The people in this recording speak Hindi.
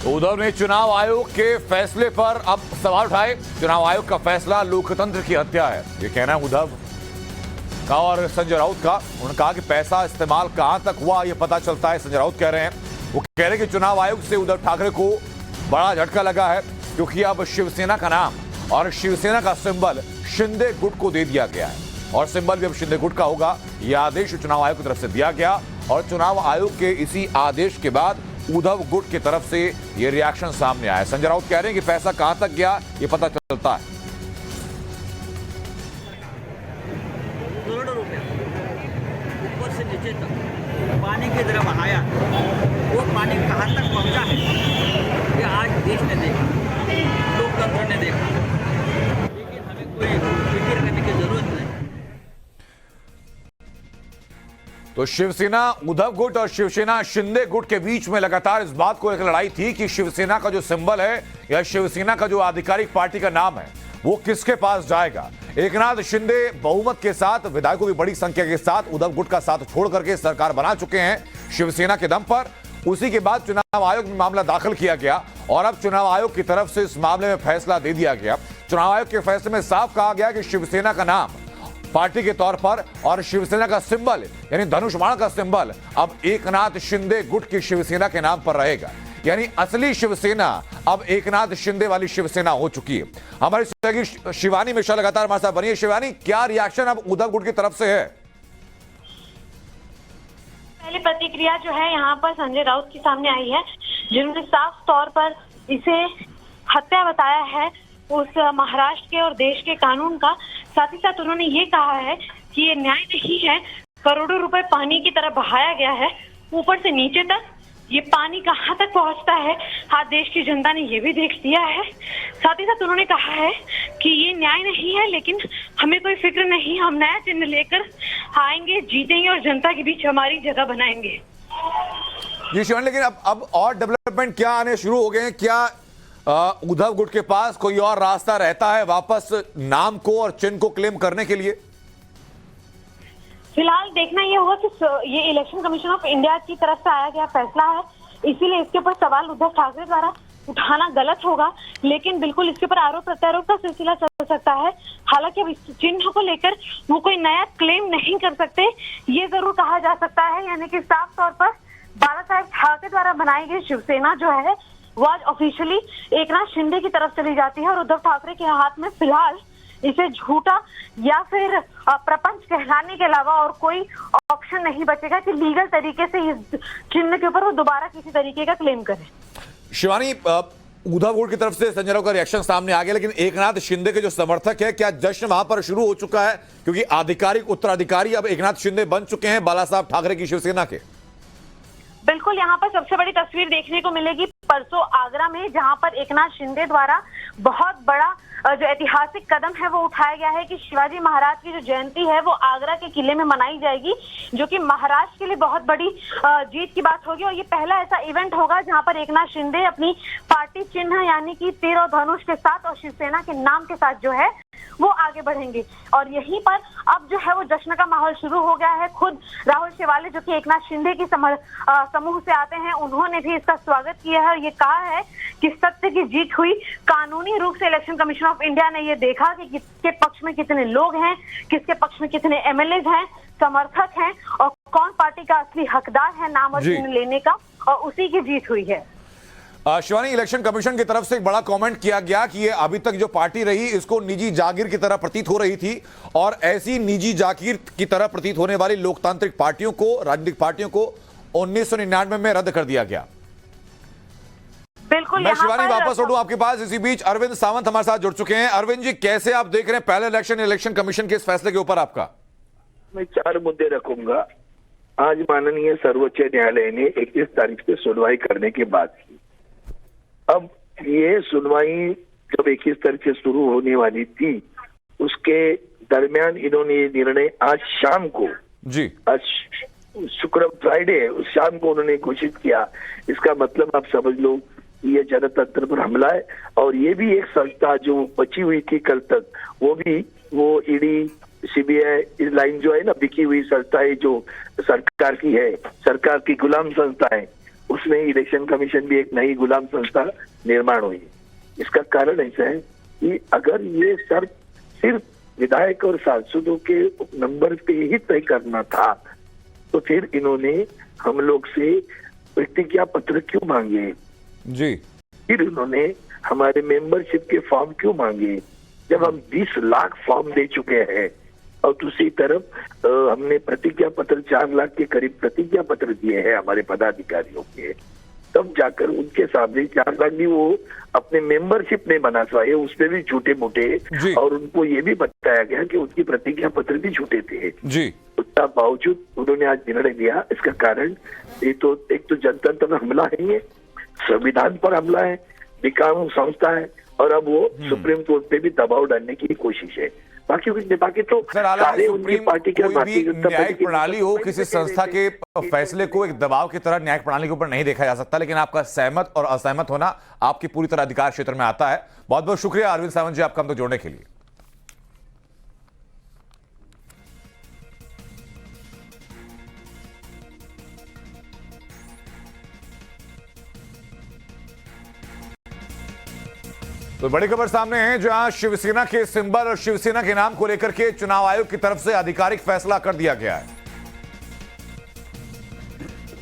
उद्धव ने चुनाव आयोग के फैसले पर अब सवाल उठाए। चुनाव आयोग का फैसला लोकतंत्र की हत्या है, ये कहना है उद्धव का और संजय राउत का। उन्होंने कहा कि पैसा इस्तेमाल कहां तक हुआ ये पता चलता है, संजय राउत कह रहे हैं। वो कह रहे हैं कि चुनाव आयोग से उद्धव ठाकरे को बड़ा झटका लगा है, क्योंकि अब शिवसेना का नाम और शिवसेना का सिंबल शिंदे गुट को दे दिया गया है और सिंबल भी अब शिंदे गुट का होगा। यह आदेश चुनाव आयोग की तरफ से दिया गया और चुनाव आयोग के इसी आदेश के बाद उद्धव गुट की तरफ से यह रिएक्शन सामने आया। संजय राउत कह रहे हैं कि पैसा कहां तक गया ये पता चलता है। करोड़ों रुपए ऊपर से नीचे तक पानी की तरह बहाया, वो पानी कहां तक पहुंचा है ये आज देश ने देखा, लोकतंत्र ने देखा, लेकिन हमें कोई फिक्र करने की जरूरत नहीं। तो शिवसेना उद्धव गुट और शिवसेना शिंदे गुट के बीच में लगातार इस बात को एक लड़ाई थी कि शिवसेना का जो सिंबल है या शिवसेना का जो आधिकारिक पार्टी का नाम है वो किसके पास जाएगा। एकनाथ शिंदे बहुमत के साथ, विधायकों की बड़ी संख्या के साथ उद्धव गुट का साथ छोड़ करके सरकार बना चुके हैं शिवसेना के दम पर। उसी के बाद चुनाव आयोग में मामला दाखिल किया गया और अब चुनाव आयोग की तरफ से इस मामले में फैसला दे दिया गया। चुनाव आयोग के फैसले में साफ कहा गया कि शिवसेना का नाम पार्टी के तौर पर और शिवसेना का सिंबल यानी धनुष बाण का सिंबल अब एकनाथ शिंदे गुट की शिवसेना के नाम पर रहेगा। यानी असली शिवसेना अब एकनाथ शिंदे वाली शिवसेना हो चुकी है। हमारी सहयोगी शिवानी मिश्रा लगातार हमारे साथ बनी है। शिवानी, क्या रिएक्शन अब उद्धव गुट की तरफ से है? पहली प्रतिक्रिया जो है यहाँ पर संजय राउत के सामने आई है, जिन्होंने साफ तौर पर इसे हत्या बताया है उस महाराष्ट्र के और देश के कानून का। साथ ही साथ उन्होंने ये कहा है कि ये न्याय नहीं है, करोड़ों रुपए पानी की तरह बहाया गया है ऊपर से नीचे तक। ये पानी कहाँ तक पहुँचता है आज देश की जनता ने ये भी देख लिया है। साथ ही साथ उन्होंने कहा है कि ये न्याय नहीं है, लेकिन हमें कोई फिक्र नहीं, हम नया चिन्ह लेकर आएंगे, जीतेंगे और जनता के बीच हमारी जगह बनाएंगे। जी शिवानी, लेकिन अब और डेवलपमेंट क्या आने शुरू हो गए हैं? क्या उद्धव गुट के पास कोई और रास्ता रहता है वापस नाम को और चिन्ह को क्लेम करने के लिए? फिलहाल देखना ये होगा कि ये इलेक्शन कमीशन ऑफ इंडिया की तरफ से आया गया फैसला है, इसीलिए इसके ऊपर सवाल उद्धव ठाकरे द्वारा उठाना गलत होगा, लेकिन बिल्कुल इसके ऊपर आरोप प्रत्यारोप का सिलसिला चल सकता है। हालांकि अब इस चिन्ह को लेकर वो कोई नया क्लेम नहीं कर सकते, ये जरूर कहा जा सकता है, यानी कि साफ तौर पर बाला साहेब ठाकरे द्वारा बनाई गई शिवसेना जो है वो आज ऑफिशियली एकनाथ शिंदे की तरफ चली जाती है और उद्धव ठाकरे के हाथ में फिलहाल इसे झूठा या फिर प्रपंच कहलाने के अलावा और कोई ऑप्शन नहीं बचेगा कि लीगल तरीके से इस चिन्ह के ऊपर वो दोबारा किसी तरीके का क्लेम करे। शिवानी, उद्धव गुट की तरफ से संजय राउत का रिएक्शन सामने आ गया, लेकिन एकनाथ शिंदे के जो समर्थक है, क्या जश्न वहां पर शुरू हो चुका है? क्योंकि आधिकारिक उत्तराधिकारी अब एकनाथ शिंदे बन चुके हैं बाला साहब ठाकरे की शिवसेना के। बिल्कुल, यहाँ पर सबसे बड़ी तस्वीर देखने को मिलेगी परसों आगरा में, जहाँ पर एकनाथ शिंदे द्वारा बहुत बड़ा जो ऐतिहासिक कदम है वो उठाया गया है कि शिवाजी महाराज की जो जयंती है वो आगरा के किले में मनाई जाएगी, जो कि महाराष्ट्र के लिए बहुत बड़ी जीत की बात होगी। और ये पहला ऐसा इवेंट होगा जहाँ पर एकनाथ शिंदे अपनी पार्टी चिन्ह यानी कि तीर और धनुष के साथ और शिवसेना के नाम के साथ जो है वो आगे बढ़ेंगे। और यहीं पर अब जो है वो जश्न का माहौल शुरू हो गया है। खुद राहुल शेवाले जो कि एकनाथ शिंदे की समूह से आते हैं, उन्होंने भी इसका स्वागत किया है और ये कहा है कि सत्य की जीत हुई। कानूनी रूप से इलेक्शन कमीशन ऑफ इंडिया ने ये देखा कि किसके पक्ष में कितने लोग हैं, किसके पक्ष में कितने एमएलए हैं, समर्थक हैं और कौन पार्टी का असली हकदार है नाम और चिन्ह लेने का, और उसी की जीत हुई है। शिवानी, इलेक्शन कमीशन की तरफ से एक बड़ा कमेंट किया गया कि ये अभी तक जो पार्टी रही इसको निजी जागीर की तरह प्रतीत हो रही थी और ऐसी निजी जागीर की तरह प्रतीत होने वाली लोकतांत्रिक पार्टियों को, राजनीतिक पार्टियों को 1999 में रद्द कर दिया गया। बिल्कुल, मैं शिवानी वापस लौटूं आपके पास। इसी बीच अरविंद सावंत हमारे साथ जुड़ चुके हैं। अरविंद जी, कैसे आप देख रहे हैं पहले इलेक्शन कमीशन के इस फैसले के ऊपर आपका? मैं 4 मुद्दे रखूंगा। आज माननीय सर्वोच्च न्यायालय ने 21 तारीख से सुनवाई करने की बात की। अब ये सुनवाई जब 21 तारीख से शुरू होने वाली थी, उसके दरमियान इन्होंने निर्णय आज शाम को, जी आज शुक्र फ्राइडे उस शाम को उन्होंने घोषित किया। इसका मतलब आप समझ लो ये जनतंत्र पर हमला है। और ये भी एक संस्था जो बची हुई थी कल तक, वो ईडी सीबीआई इस लाइन जो है ना, बिकी हुई संस्था है जो सरकार की है, सरकार की गुलाम संस्था है, उसमें इलेक्शन कमीशन भी एक नई गुलाम संस्था निर्माण हुई। इसका कारण ऐसा है कि अगर ये सिर्फ विधायक और सांसदों के नंबर पे ही तय करना था तो फिर इन्होंने हम लोग से प्रतिज्ञा पत्र क्यों मांगे, जी, फिर उन्होंने हमारे मेंबरशिप के फॉर्म क्यों मांगे, जब हम 20 लाख फॉर्म दे चुके हैं और दूसरी तरफ हमने प्रतिज्ञा पत्र 4 लाख के करीब प्रतिज्ञा पत्र दिए हैं हमारे पदाधिकारियों के, तब जाकर उनके सामने 4 लाख भी वो अपने मेंबरशिप नहीं बना पाए, उसमें भी झूठे मोटे, और उनको ये भी बताया गया कि उनकी प्रतिज्ञा पत्र भी झूठे थे जी। उसका बावजूद उन्होंने आज निर्णय लिया। इसका कारण एक तो जनतंत्र पर हमला है, ये संविधान पर हमला है, निकाय संस्था है, और अब वो सुप्रीम कोर्ट पे भी दबाव डालने की कोशिश है। बाकी तो सारे उनकी पार्टी के भारतीय जनता पार्टी न्यायिक प्रणाली हो, किसी संस्था के फैसले को एक दबाव की तरह न्यायिक प्रणाली के ऊपर नहीं देखा जा सकता, लेकिन आपका सहमत और असहमत होना आपकी पूरी तरह अधिकार क्षेत्र में आता है। बहुत बहुत शुक्रिया अरविंद सावंत जी आपका हम तक जोड़ने के लिए। तो बड़ी खबर सामने है, जहां शिवसेना के सिंबल और शिवसेना के नाम को लेकर के चुनाव आयोग की तरफ से आधिकारिक फैसला कर दिया गया है।